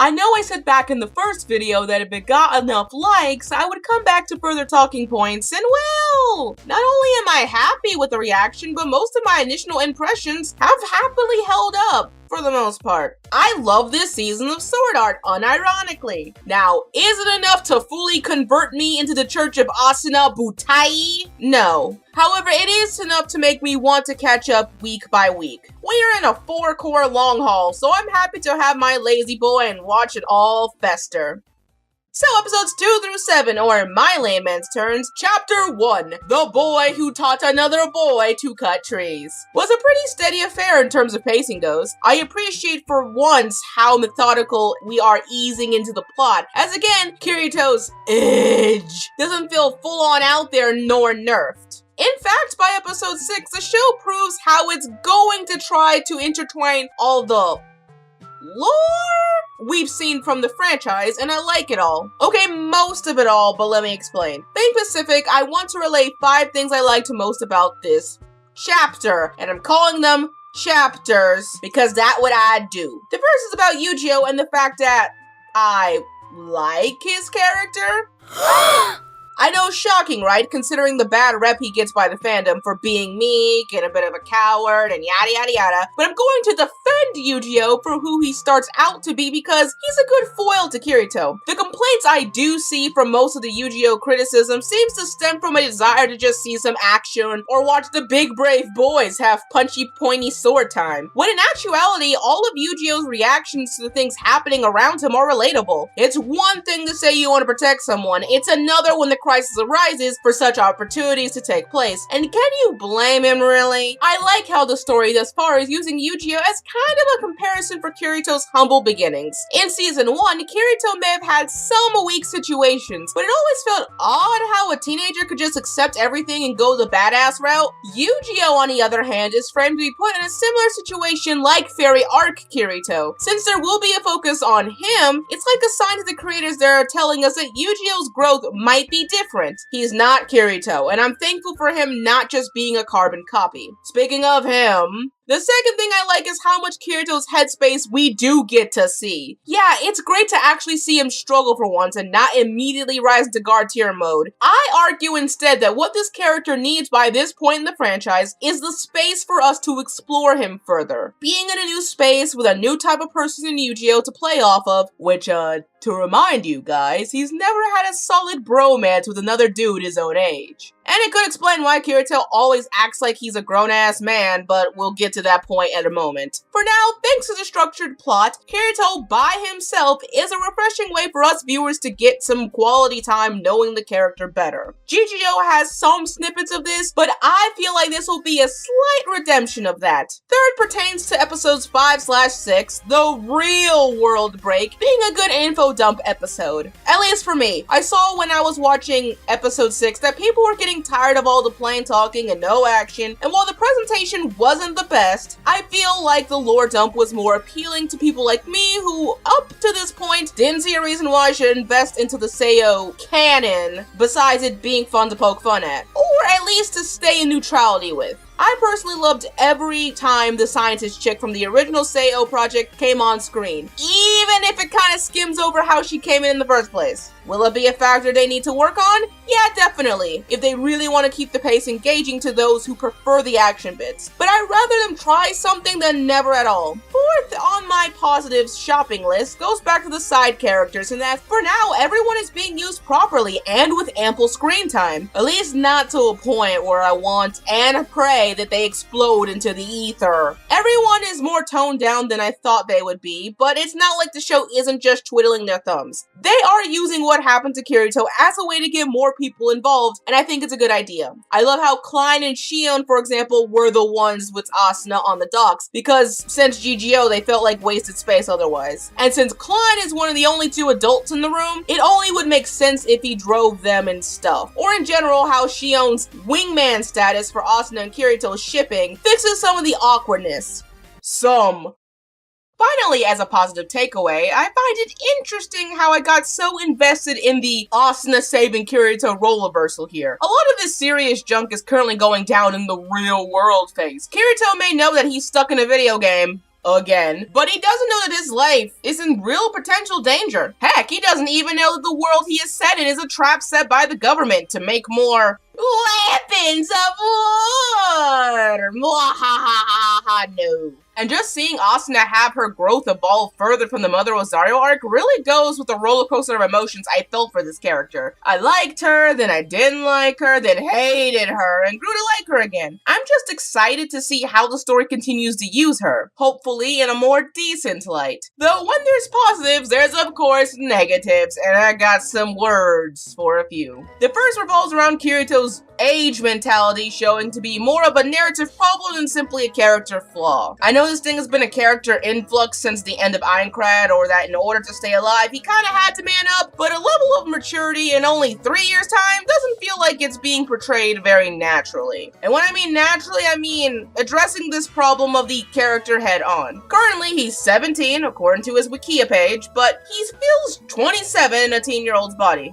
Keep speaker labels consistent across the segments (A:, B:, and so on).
A: I know I said back in the first video that if it got enough likes, I would come back to further talking points, and well, not only am I happy with the reaction, but most of my initial impressions have happily held up. For the most part. I love this season of Sword Art, unironically. Now, is it enough to fully convert me into the Church of Asuna Butai? No. However, it is enough to make me want to catch up week by week. We are in a 4-core long haul, so I'm happy to have my lazy boy and watch it all fester. So episodes 2 through 7, or my layman's terms, Chapter 1, The Boy Who Taught Another Boy to Cut Trees, was a pretty steady affair in terms of pacing goes. I appreciate for once how methodical we are easing into the plot, as again, Kirito's edge doesn't feel full on out there nor nerfed. In fact, by episode 6, the show proves how it's going to try to intertwine all the lore we've seen from the franchise, and I like it all. Okay, most of it all, but let me explain. Being Pacific, I want to relate 5 things I liked most about this chapter, and I'm calling them chapters because that's what I do. The first is about Yu-Gi-Oh! And the fact that I like his character. I know, shocking, right? Considering the bad rep he gets by the fandom for being meek and a bit of a coward and yada yada yada. But I'm going to defend Yu-Gi-Oh! For who he starts out to be because he's a good foil to Kirito. The complaints I do see from most of the Yu-Gi-Oh! Criticism seems to stem from a desire to just see some action or watch the big brave boys have punchy pointy sword time. When in actuality, all of Yu-Gi-Oh!'s reactions to the things happening around him are relatable. It's one thing to say you want to protect someone, it's another when the crisis arises for such opportunities to take place. And can you blame him, really? I like how the story thus far is using Yu-Gi-Oh! As kind of a comparison for Kirito's humble beginnings. In season 1, Kirito may have had some weak situations, but it always felt odd how a teenager could just accept everything and go the badass route. Yu-Gi-Oh! On the other hand, is framed to be put in a similar situation like Fairy Arc Kirito. Since there will be a focus on him, it's like a sign to the creators that are telling us that Yu-Gi-Oh!'s growth might be different. He's not Kirito, and I'm thankful for him not just being a carbon copy. Speaking of him, the second thing I like is how much Kirito's headspace we do get to see. Yeah, it's great to actually see him struggle for once and not immediately rise into guard tier mode. I argue instead that what this character needs by this point in the franchise is the space for us to explore him further. Being in a new space with a new type of person in Yu-Gi-Oh! To play off of, which, to remind you guys, he's never had a solid bromance with another dude his own age. And it could explain why Kirito always acts like he's a grown-ass man, but we'll get to that point at a moment. For now, thanks to the structured plot, Kirito by himself is a refreshing way for us viewers to get some quality time knowing the character better. GGO has some snippets of this, but I feel like this will be a slight redemption of that. Third pertains to episodes 5/6, the real world break, being a good info dump episode. At least for me. I saw when I was watching episode 6 that people were getting tired of all the plain talking and no action, and while the presentation wasn't the best, I feel like the lore dump was more appealing to people like me who, up to this point, didn't see a reason why I should invest into the SAO canon, besides it being fun to poke fun at, or at least to stay in neutrality with. I personally loved every time the scientist chick from the original SAO project came on screen, even if it kind of skims over how she came in the first place. Will it be a factor they need to work on? Yeah, definitely, if they really want to keep the pace engaging to those who prefer the action bits. But I'd rather them try something than never at all. Fourth on my positives shopping list goes back to the side characters, and that for now everyone is being used properly and with ample screen time. At least not to a point where I want and pray that they explode into the ether. Everyone is more toned down than I thought they would be, but it's not like the show isn't just twiddling their thumbs. They are using what happened to Kirito as a way to get more people involved, and I think it's a good idea. I love how Klein and Shion, for example, were the ones with Asuna on the docks, because since GGO they felt like wasted space otherwise. And since Klein is one of the only 2 adults in the room, it only would make sense if he drove them and stuff. Or in general, how Shion's wingman status for Asuna and Kirito's shipping fixes some of the awkwardness. Finally, as a positive takeaway, I find it interesting how I got so invested in the Asuna saving Kirito role reversal here. A lot of this serious junk is currently going down in the real world phase. Kirito may know that he's stuck in a video game, again. But he doesn't know that his life is in real potential danger. Heck, he doesn't even know that the world he is set in is a trap set by the government to make more weapons of war. Mwahahaha, no. And just seeing Asuna have her growth evolve further from the Mother Rosario arc really goes with the roller coaster of emotions I felt for this character. I liked her, then I didn't like her, then hated her, and grew to like her again. I'm just excited to see how the story continues to use her, hopefully in a more decent light. Though when there's positives, there's of course negatives, and I got some words for a few. The first revolves around Kirito's age mentality showing to be more of a narrative problem than simply a character flaw. I know this thing has been a character influx since the end of Aincrad, or that in order to stay alive, he kinda had to man up, but a level of maturity in only 3 years' time doesn't feel like it's being portrayed very naturally. And when I mean naturally, I mean addressing this problem of the character head on. Currently, he's 17, according to his Wikia page, but he feels 27 in a teen-year-old's body.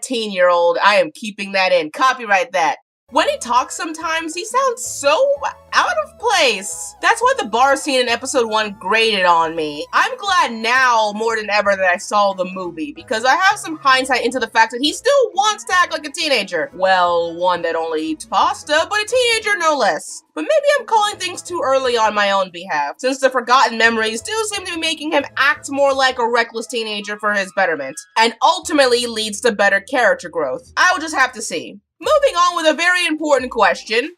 A: Teen-year-old, I am keeping that in. Copyright that. When he talks sometimes, he sounds so out of place. That's why the bar scene in episode 1 grated on me. I'm glad now more than ever that I saw the movie, because I have some hindsight into the fact that he still wants to act like a teenager. Well, one that only eats pasta, but a teenager no less. But maybe I'm calling things too early on my own behalf, since the forgotten memories do seem to be making him act more like a reckless teenager for his betterment, and ultimately leads to better character growth. I will just have to see. Moving on with a very important question.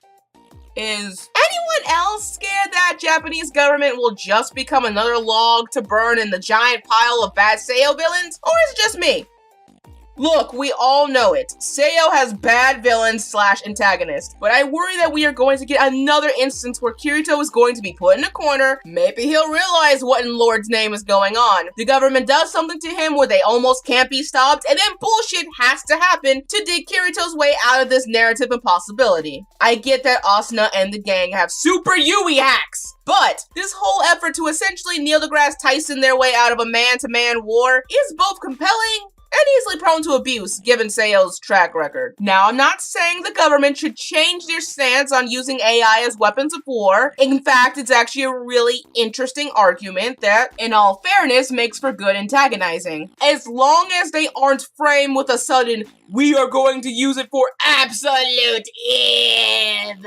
A: Is anyone else scared that Japanese government will just become another log to burn in the giant pile of bad SAO villains? Or is it just me? Look, we all know it. SAO has bad villains / antagonists, but I worry that we are going to get another instance where Kirito is going to be put in a corner. Maybe he'll realize what in Lord's name is going on. The government does something to him where they almost can't be stopped, and then bullshit has to happen to dig Kirito's way out of this narrative impossibility. I get that Asuna and the gang have super Yui hacks, but this whole effort to essentially Neil deGrasse Tyson their way out of a man-to-man war is both compelling and easily prone to abuse, given SAO's track record. Now, I'm not saying the government should change their stance on using AI as weapons of war. In fact, it's actually a really interesting argument that, in all fairness, makes for good antagonizing. As long as they aren't framed with a sudden, we are going to use it for absolute evil.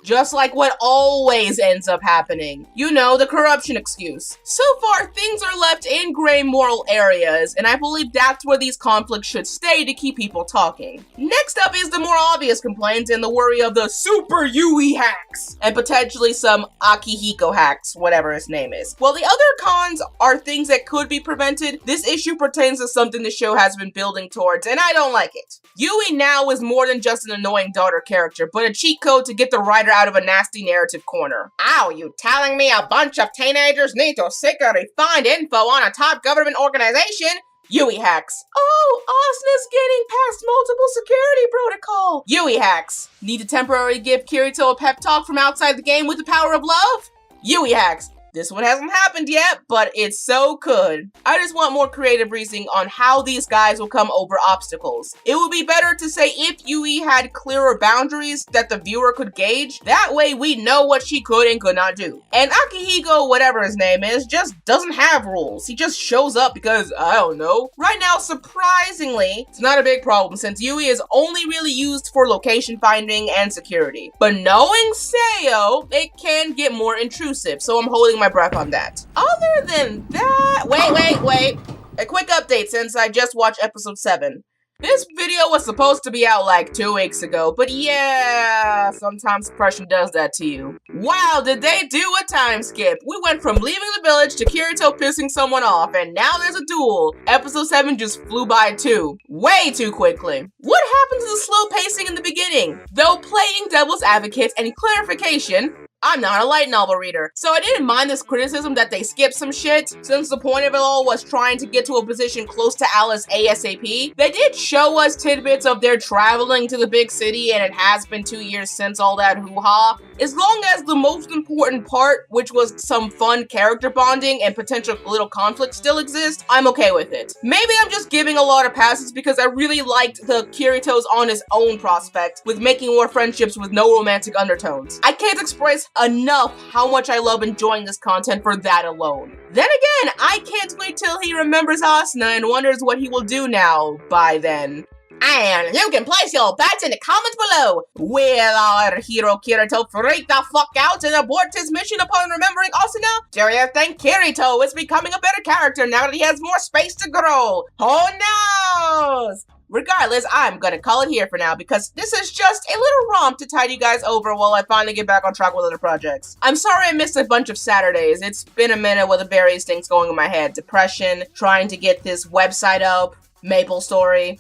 A: Just like what always ends up happening. You know, the corruption excuse. So far, things are left in gray moral areas, and I believe that's where these conflicts should stay to keep people talking. Next up is the more obvious complaint and the worry of the super Yui hacks, and potentially some Akihiko hacks, whatever his name is. While the other cons are things that could be prevented, this issue pertains to something the show has been building towards, and I don't like it. Yui now is more than just an annoying daughter character, but a cheat code to get the writer out of a nasty narrative corner. Ow, you telling me a bunch of teenagers need to secretly find info on a top government organization? Yui hacks. Oh, Asuna's getting past multiple security protocol. Yui hacks. Need to temporarily give Kirito a pep talk from outside the game with the power of love? Yui hacks. This one hasn't happened yet, but it so could. I just want more creative reasoning on how these guys will come over obstacles. It would be better to say if Yui had clearer boundaries that the viewer could gauge. That way we know what she could and could not do. And Akihiko, whatever his name is, just doesn't have rules. He just shows up because, I don't know. Right now, surprisingly, it's not a big problem since Yui is only really used for location finding and security. But knowing SAO, it can get more intrusive, so I'm holding my breath on that. Other than that, wait. A quick update since I just watched episode 7. This video was supposed to be out like 2 weeks ago, but yeah, sometimes suppression does that to you. Wow, did they do a time skip? We went from leaving the village to Kirito pissing someone off, and now there's a duel. Episode 7 just flew by too. Way too quickly. What happened to the slow pacing in the beginning? Though playing devil's advocate and clarification, I'm not a light novel reader, so I didn't mind this criticism that they skipped some shit, since the point of it all was trying to get to a position close to Alice ASAP. They did show us tidbits of their traveling to the big city, and it has been 2 years since all that hoo-ha. As long as the most important part, which was some fun character bonding and potential little conflict still exists, I'm okay with it. Maybe I'm just giving a lot of passes because I really liked the Kirito's on his own prospect, with making more friendships with no romantic undertones. I can't express enough how much I love enjoying this content for that alone. Then again, I can't wait till he remembers Asuna and wonders what he will do now by then. And you can place your bets in the comments below. Will our hero Kirito freak the fuck out and abort his mission upon remembering Asuna? Do you think Kirito is becoming a better character now that he has more space to grow? Who knows? Regardless, I'm gonna call it here for now because this is just a little romp to tide you guys over while I finally get back on track with other projects. I'm sorry I missed a bunch of Saturdays. It's been a minute with the various things going in my head. Depression, trying to get this website up, Maple Story.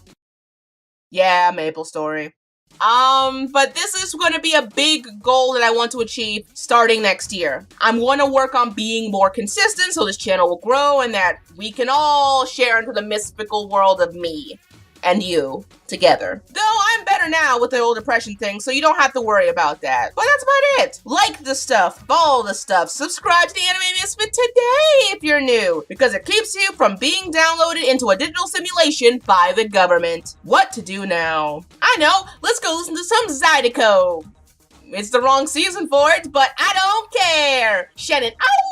A: Yeah, Maple Story. But this is going to be a big goal that I want to achieve starting next year. I'm going to work on being more consistent so this channel will grow and that we can all share into the mystical world of me and you together. Though I'm better now with the whole depression thing, so you don't have to worry about that. But that's about it. Like the stuff, follow the stuff, subscribe to the Anime Misfit today if you're new, because it keeps you from being downloaded into a digital simulation by the government. What to do now? I know, let's go listen to some Zydeco. It's the wrong season for it, but I don't care. Shannen, out!